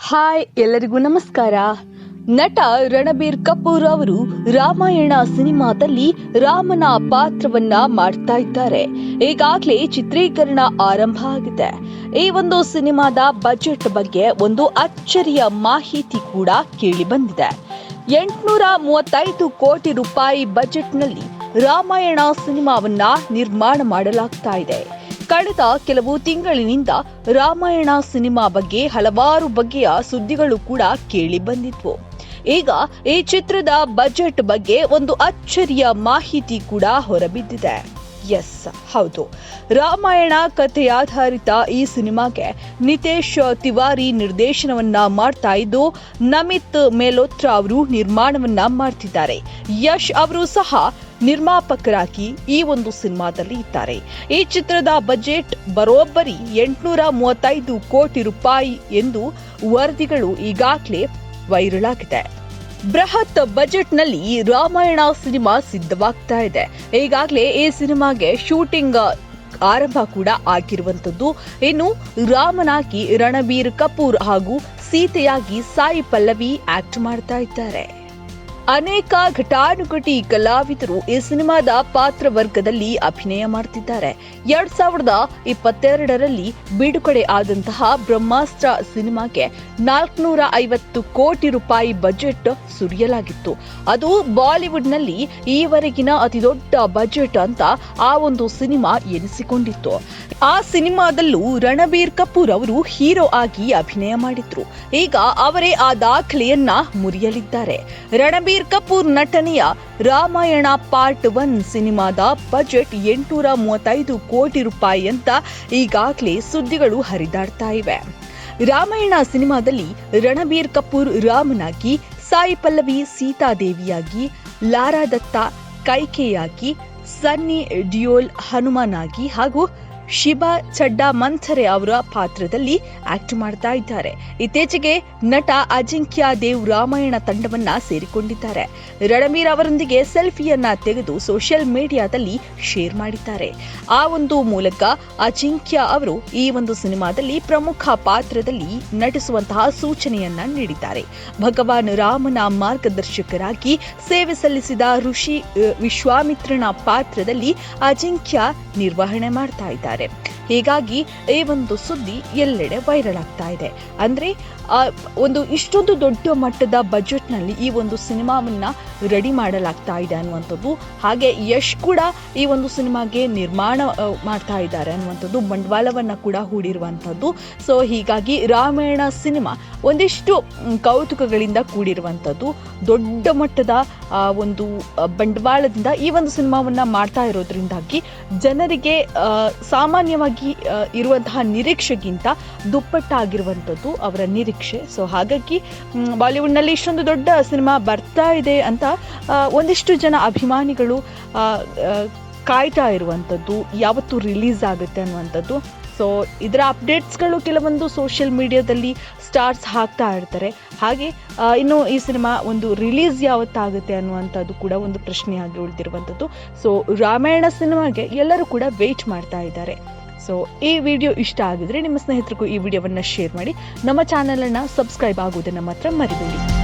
Hi, ಎಲ್ಲರಿಗೂ ನಮಸ್ಕಾರ. ನಟ ರಣಬೀರ್ ಕಪೂರ್ ಅವರು ರಾಮಾಯಣ ಸಿನಿಮಾದಲ್ಲಿ ರಾಮನ ಪಾತ್ರವನ್ನ ಮಾಡ್ತಾ ಇದ್ದಾರೆ. ಈಗಾಗಲೇ ಚಿತ್ರೀಕರಣ ಆರಂಭ ಆಗಿದೆ. ಈ ಒಂದು ಸಿನಿಮಾದ ಬಜೆಟ್ ಬಗ್ಗೆ ಒಂದು ಅಚ್ಚರಿಯ ಮಾಹಿತಿ ಕೂಡ ಕೇಳಿ ಬಂದಿದೆ. 835 ಕೋಟಿ ರೂಪಾಯಿ ಬಜೆಟ್ನಲ್ಲಿ ರಾಮಾಯಣ ಸಿನಿಮಾವನ್ನ ನಿರ್ಮಾಣ ಮಾಡಲಾಗ್ತಾ ಇದೆ. ಕಳೆದ ಕೆಲವು ತಿಂಗಳಿನಿಂದ ರಾಮಾಯಣ ಸಿನಿಮಾ ಬಗ್ಗೆ ಹಲವಾರು ಬಗೆಯ ಸುದ್ದಿಗಳು ಕೂಡ ಕೇಳಿ ಬಂದಿದ್ವು. ಈಗ ಈ ಚಿತ್ರದ ಬಜೆಟ್ ಬಗ್ಗೆ ಒಂದು ಅಚ್ಚರಿಯ ಮಾಹಿತಿ ಕೂಡ ಹೊರಬಿದ್ದಿದೆ. ಎಸ್, ಹೌದು, ರಾಮಾಯಣ ಕಥೆಯಾಧಾರಿತ ಈ ಸಿನಿಮಾಗೆ ನಿತೇಶ್ ತಿವಾರಿ ನಿರ್ದೇಶನವನ್ನ ಮಾಡ್ತಾ ಇದ್ದು, ನಮಿತ್ ಮೇಲೋತ್ರಾ ಅವರು ನಿರ್ಮಾಣವನ್ನ ಮಾಡ್ತಿದ್ದಾರೆ. ಯಶ್ ಅವರು ಸಹ ನಿರ್ಮಾಪಕರಾಗಿ ಈ ಒಂದು ಸಿನಿಮಾದಲ್ಲಿ ಇದ್ದಾರೆ. ಈ ಚಿತ್ರದ ಬಜೆಟ್ ಬರೋಬ್ಬರಿ 835 ಕೋಟಿ ರೂಪಾಯಿ ಎಂದು ವರದಿಗಳು ಈಗಾಗಲೇ ವೈರಲ್ ಆಗಿದೆ. ಬೃಹತ್ ಬಜೆಟ್ನಲ್ಲಿ ರಾಮಾಯಣ ಸಿನಿಮಾ ಸಿದ್ಧವಾಗ್ತಾ ಇದೆ. ಈಗಾಗಲೇ ಈ ಸಿನಿಮಾಗೆ ಶೂಟಿಂಗ್ ಆರಂಭ ಕೂಡ ಆಗಿರುವಂತದ್ದು. ಇನ್ನು ರಾಮನಾಗಿ ರಣಬೀರ್ ಕಪೂರ್ ಹಾಗೂ ಸೀತೆಯಾಗಿ ಸಾಯಿ ಪಲ್ಲವಿ ಆಕ್ಟ್ ಮಾಡ್ತಾ ಇದ್ದಾರೆ. ಅನೇಕ ಘಟಾನುಘಟಿ ಕಲಾವಿದರು ಈ ಸಿನಿಮಾದ ಪಾತ್ರ ವರ್ಗದಲ್ಲಿ ಅಭಿನಯ ಮಾಡ್ತಿದ್ದಾರೆ. 2022ರಲ್ಲಿ ಬಿಡುಗಡೆ ಆದಂತಹ ಬ್ರಹ್ಮಾಸ್ತ್ರ ಸಿನಿಮಾಗೆ 450 ಕೋಟಿ ರೂಪಾಯಿ ಬಜೆಟ್ ಸುರಿಯಲಾಗಿತ್ತು. ಅದು ಬಾಲಿವುಡ್ನಲ್ಲಿ ಈವರೆಗಿನ ಅತಿದೊಡ್ಡ ಬಜೆಟ್ ಅಂತ ಆ ಒಂದು ಸಿನಿಮಾ ಎನಿಸಿಕೊಂಡಿತ್ತು. ಆ ಸಿನಿಮಾದಲ್ಲೂ ರಣಬೀರ್ ಕಪೂರ್ ಅವರು ಹೀರೋ ಆಗಿ ಅಭಿನಯ ಮಾಡಿದ್ರು. ಈಗ ಅವರೇ ಆ ದಾಖಲೆಯನ್ನ ಮುರಿಯಲಿದ್ದಾರೆ. ರಣಬೀರ್ ಕಪೂರ್ ನಟನೆಯ ರಾಮಾಯಣ ಪಾರ್ಟ್ 1 ಸಿನಿಮಾದ ಬಜೆಟ್ 835 ಕೋಟಿ ರೂಪಾಯಿ ಅಂತ ಈಗಾಗಲೇ ಸುದ್ದಿಗಳು ಹರಿದಾಡ್ತಾ ಇವೆ. ರಾಮಾಯಣ ಸಿನಿಮಾದಲ್ಲಿ ರಣಬೀರ್ ಕಪೂರ್ ರಾಮನಾಗಿ, ಸಾಯಿ ಪಲ್ಲವಿ ಸೀತಾದೇವಿಯಾಗಿ, ಲಾರಾ ದತ್ತಾ ಕೈಕೇಯಾಗಿ, ಸನ್ನಿ ಡಿಯೋಲ್ ಹನುಮಾನಾಗಿ ಹಾಗೂ ಶಿಬಾ ಚಡ್ಡಾ ಮಂಥರೆ ಅವರ ಪಾತ್ರದಲ್ಲಿ ಆಕ್ಟ್ ಮಾಡ್ತಾ ಇದ್ದಾರೆ. ಇತ್ತೀಚೆಗೆ ನಟ ಅಜಿಂಕ್ಯ ದೇವ್ ರಾಮಾಯಣ ತಂಡವನ್ನ ಸೇರಿಕೊಂಡಿದ್ದಾರೆ. ರಣಬೀರ್ ಅವರೊಂದಿಗೆ ಸೆಲ್ಫಿಯನ್ನ ತೆಗೆದು ಸೋಷಿಯಲ್ ಮೀಡಿಯಾದಲ್ಲಿ ಶೇರ್ ಮಾಡಿದ್ದಾರೆ. ಆ ಒಂದು ಮೂಲಕ ಅಜಿಂಕ್ಯ ಅವರು ಈ ಒಂದು ಸಿನಿಮಾದಲ್ಲಿ ಪ್ರಮುಖ ಪಾತ್ರದಲ್ಲಿ ನಟಿಸುವಂತಹ ಸೂಚನೆಯನ್ನ ನೀಡಿದ್ದಾರೆ. ಭಗವಾನ್ ರಾಮನ ಮಾರ್ಗದರ್ಶಕರಾಗಿ ಸೇವೆ ಸಲ್ಲಿಸಿದ ಋಷಿ ವಿಶ್ವಾಮಿತ್ರನ ಪಾತ್ರದಲ್ಲಿ ಅಜಿಂಕ್ಯ ನಿರ್ವಹಣೆ ಮಾಡ್ತಾ ಇದ್ದಾರೆ. ಹೀಗಾಗಿ ಈ ಒಂದು ಸುದ್ದಿ ಎಲ್ಲೆಡೆ ವೈರಲ್ ಆಗ್ತಾ ಇದೆ. ಅಂದ್ರೆ ಒಂದು ಇಷ್ಟೊಂದು ದೊಡ್ಡ ಮಟ್ಟದ ಬಜೆಟ್ ನಲ್ಲಿ ಈ ಒಂದು ಸಿನಿಮಾವನ್ನ ರೆಡಿ ಮಾಡಲಾಗ್ತಾ ಇದೆ ಅನ್ನುವಂಥದ್ದು, ಹಾಗೆ ಯಶ್ ಕೂಡ ಈ ಒಂದು ಸಿನಿಮಾಗೆ ನಿರ್ಮಾಣ ಮಾಡ್ತಾ ಇದ್ದಾರೆ ಅನ್ನುವಂಥದ್ದು, ಬಂಡವಾಳವನ್ನ ಕೂಡ ಹೂಡಿರುವಂಥದ್ದು. ಸೊ ಹೀಗಾಗಿ ರಾಮಾಯಣ ಸಿನಿಮಾ ಒಂದಿಷ್ಟು ಕೌತುಕಗಳಿಂದ ಕೂಡಿರುವಂಥದ್ದು, ದೊಡ್ಡ ಮಟ್ಟದ ಒಂದು ಬಂಡವಾಳದಿಂದ ಈ ಒಂದು ಸಿನಿಮಾವನ್ನ ಮಾಡ್ತಾ ಇರೋದ್ರಿಂದಾಗಿ ಜನರಿಗೆ ಸಾಮಾನ್ಯವಾಗಿ ಇರುವಂತಹ ನಿರೀಕ್ಷೆಗಿಂತ ದುಪ್ಪಟ್ಟಾಗಿರುವಂಥದ್ದು ಅವರ ನಿರೀಕ್ಷೆ. ಸೊ ಹಾಗಾಗಿ ಬಾಲಿವುಡ್ನಲ್ಲಿ ಇಷ್ಟೊಂದು ದೊಡ್ಡ ಸಿನಿಮಾ ಬರ್ತಾ ಇದೆ ಅಂತ ಒಂದಿಷ್ಟು ಜನ ಅಭಿಮಾನಿಗಳು ಕಾಯ್ತಾ ಇರುವಂಥದ್ದು, ಯಾವತ್ತು ರಿಲೀಸ್ ಆಗುತ್ತೆ ಅನ್ನುವಂಥದ್ದು. ಸೊ ಇದರ ಅಪ್ಡೇಟ್ಸ್ಗಳು ಕೆಲವೊಂದು ಸೋಷಿಯಲ್ ಮೀಡಿಯಾದಲ್ಲಿ ಸ್ಟಾರ್ಸ್ ಹಾಕ್ತಾ ಇರ್ತಾರೆ. ಹಾಗೆ ಇನ್ನು ಈ ಸಿನಿಮಾ ಒಂದು ರಿಲೀಸ್ ಯಾವತ್ತಾಗುತ್ತೆ ಅನ್ನುವಂಥದ್ದು ಕೂಡ ಒಂದು ಪ್ರಶ್ನೆಯಾಗಿ ಉಳಿದಿರುವಂಥದ್ದು. ಸೊ ರಾಮಾಯಣ ಸಿನಿಮಾಗೆ ಎಲ್ಲರೂ ಕೂಡ ವೇಟ್ ಮಾಡ್ತಾ ಇದ್ದಾರೆ. ಸೊ ಈ ವಿಡಿಯೋ ಇಷ್ಟ ಆಗಿದ್ರೆ ನಿಮ್ಮ ಸ್ನೇಹಿತರಿಗೂ ಈ ವಿಡಿಯೋವನ್ನು ಶೇರ್ ಮಾಡಿ. ನಮ್ಮ ಚಾನಲನ್ನು ಸಬ್ಸ್ಕ್ರೈಬ್ ಆಗುವುದನ್ನು ಮಾತ್ರ ಮರಿಬೇಡಿ.